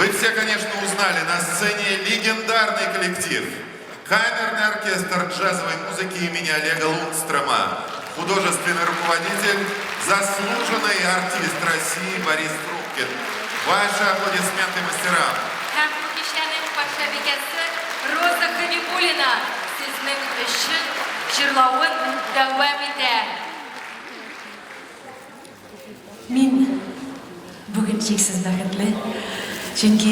Вы все, конечно, узнали на сцене легендарный коллектив. Камерный оркестр джазовой музыки имени Олега Лундстрома. Художественный руководитель, заслуженный артист России Борис Трубкин. Ваши аплодисменты мастерам. Hem bu kişinin başarısı Roza Habibulina sizin için jırlavın devam eder. Min bugün çeksiz bäxetli. Çünkü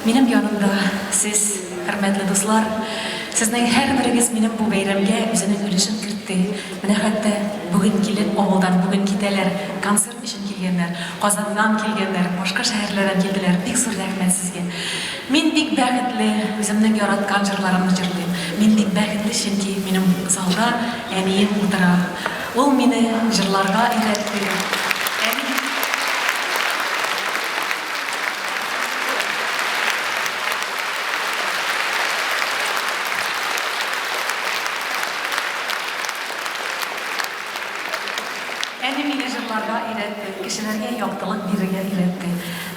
benim yanımda siz, hürmetli dostlar, sizin her biriniz benim bu bayramga özünün ülüşün kirtdi. Mine hatta bugün gelin oğuldan bugün gideler, konsert için kelgenler, Kazandan kelgenler, başka şehirlerden geldiler. Bek zor rahmet sizge. Men bek bäxetli, özümnin yaratkan jırlarımni jırlayım. Men bek bäxetli çünkü benim zalda әнейim отыра. Ol meni jırlarga öğretti. Әне мені жырларға үйретті, кішілерге яқтылық беруге үйретті.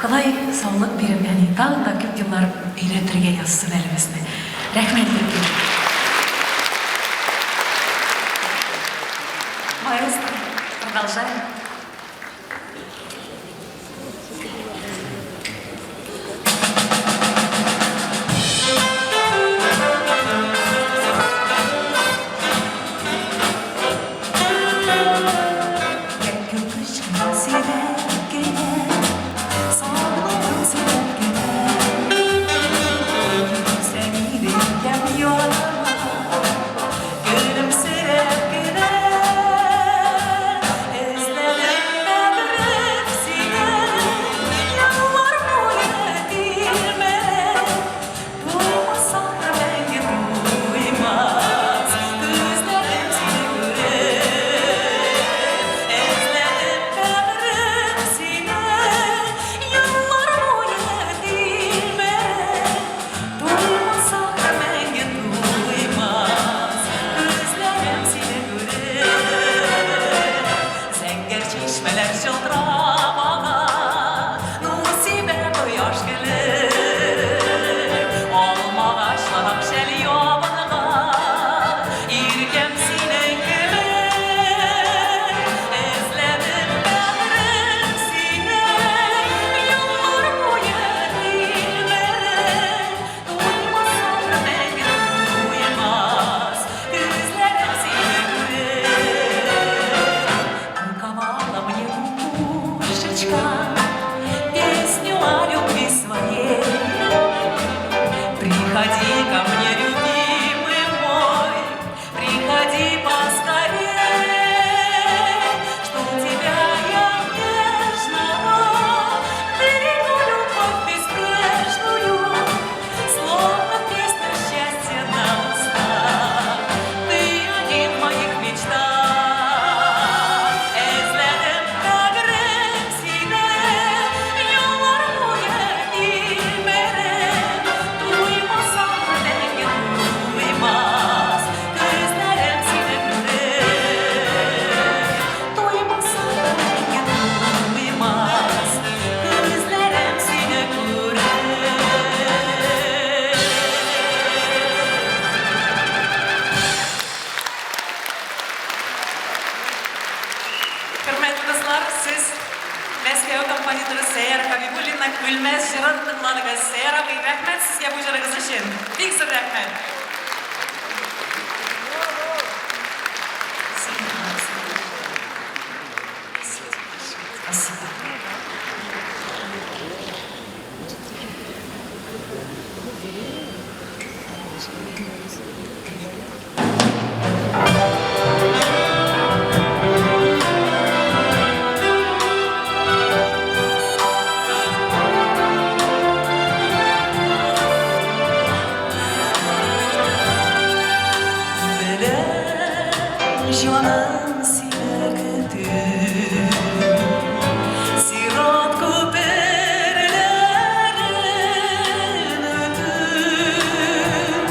Құдай саулық беріп, әне тағы да көп жылдар үйретірге yazsın әлімізді. Рәхмет екен. Маэстро, продолжаем. Gülmez Şirin tınlarınız, Seyra Bey, rahmet sizge bu jırınız için. Big sır rahmet. Canım sinekti, sirat köperlerin ödüm,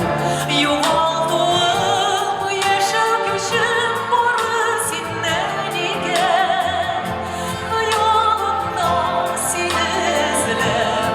yoğaldım yaşam gücüm boru sinden iken, hayalımda seni izlem,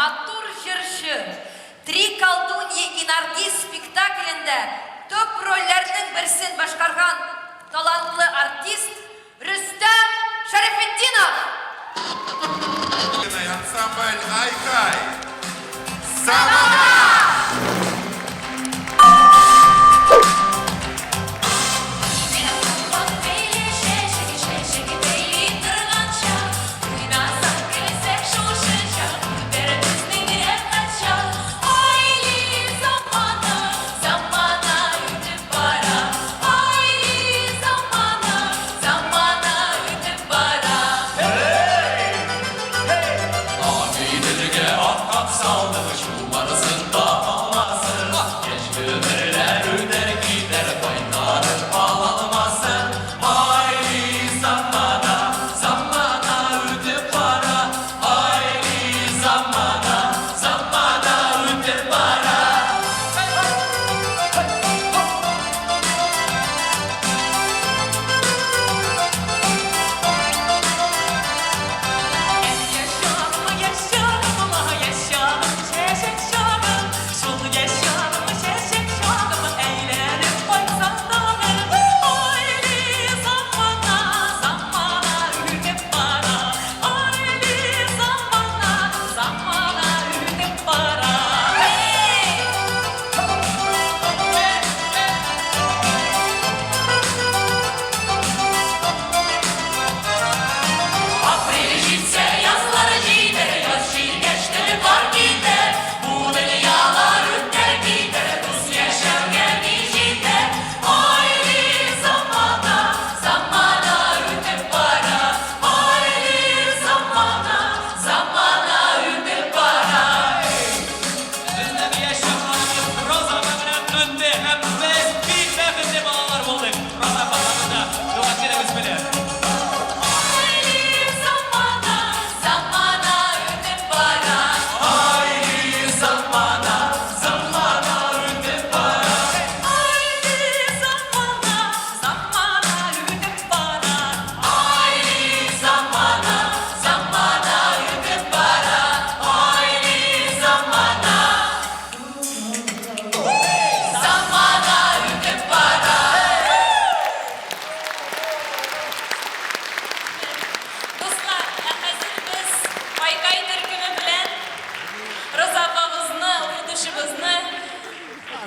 матур жыршы, Три колдунья и Наргиз спектаклінде төп рольлердің бірсін башқарған талантлы артист Рүстем Шарафетдинов. Ансамбль Айкай. Самара!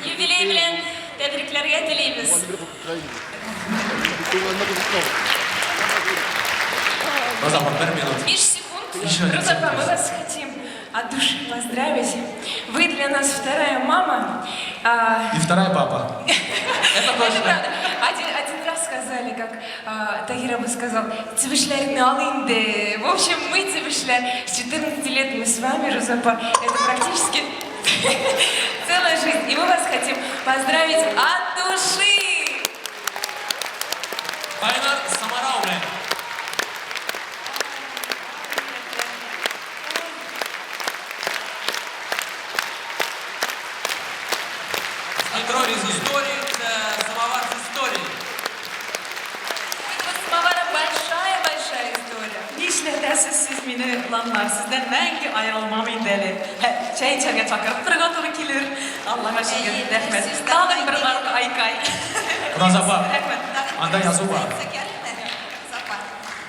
Юбилей белән тәбрикләргә телибез. Роза, 1 минут. 5 секунд. Розапа, мы вас хотим от души поздравить. Вы для нас вторая мама. И вторая папа. Это Это точно. правда. Один раз сказали, как Тагир бы сказал, «Цвышлярны алынды». В общем, мы цвышлярь. С 14 лет мы с вами, Розапа. Это практически целая жизнь. И мы вас хотим поздравить от души. Кайнар Самара белән. Гетрой из истории, самовар из истории. У самовара большая история. Нишләтәсез сез мине, ланлар, сездән мәңге аерылмам инде әле. Чәй эчәргә чакырып торырга туры килер. Аллаһка шөкер, рәхмәт. Тагын бер айкай. Роза апа, Рәхмәт. анда язу бар.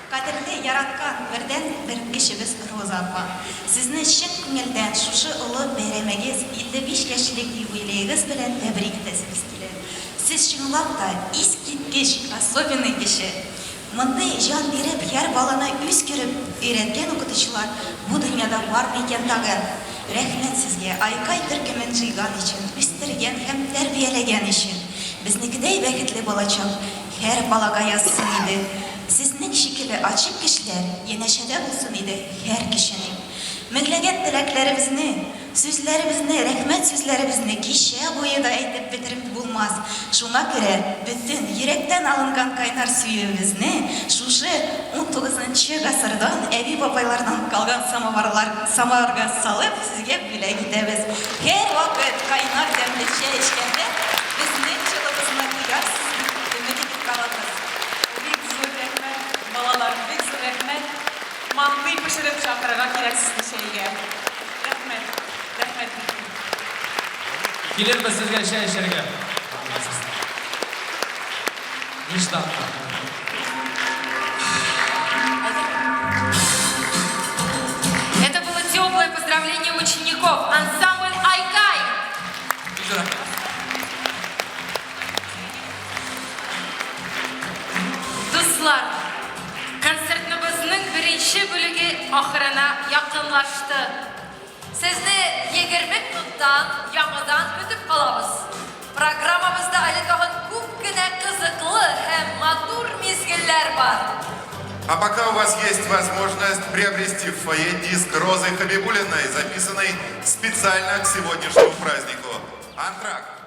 Кадерле яраткан бердән бер кешебез Роза апа. Сезне чын күңелдән шушы олы бәйрәмегез 55 яшьлек юбилеегез белән тәбрик итәсебез килә. Сез чынлап та искиткеч, особенный кеше. Мондый җан биреп, һәр баланы үз күреп өйрәткән укытучылар бу дөньяда бар микән тагын. Рәхмәт сезгә, Айкай төркемен җыйган өчен, үстергән һәм тәрбияләгән өчен. Безнекедәй бәхетле балачак һәр балага язсын иде. Сезнең шикелле ачык кешеләр янәшәдә булсын иде һәр кешенең. Меңләгән теләкләребезне, сүзләребезне, рәхмәт сүзләребезне кичә буе да әйтеп бетереп булмас. Шуңа күрә бөтен йөрәктән алынган кайнар сөюебезне шушы 19-нчы гасырдан әби бабайлардан калган самаварга салып сезгә бүләк итәбез. Һәр вакыт кайнар дәмле чәй эчкәндә безнең җылыбызны тоясыз, өмет итеп калабыз. Бик зур рәхмәт, балалар, бик зур рәхмәт. Мантый пешереп чакырырга кирәк сезне чәйгә. Рәхмәт. Келербіз сізге шай ішерге. Нештатно. Это было теплое поздравление учеников. Ансамбль «Айкай». Güzel. Дуслар, концертныбызның беренче бүлеге ахырына якынлашты. Сезне 20 минуттан яңадан көтеп калабыз. Программабызда әле тагын күп кенә кызыклы һәм матур мизгелләр бар. А пока у вас есть возможность приобрести в фойе диск Розы Хабибулиной, записанный специально к сегодняшнему празднику. Антракт.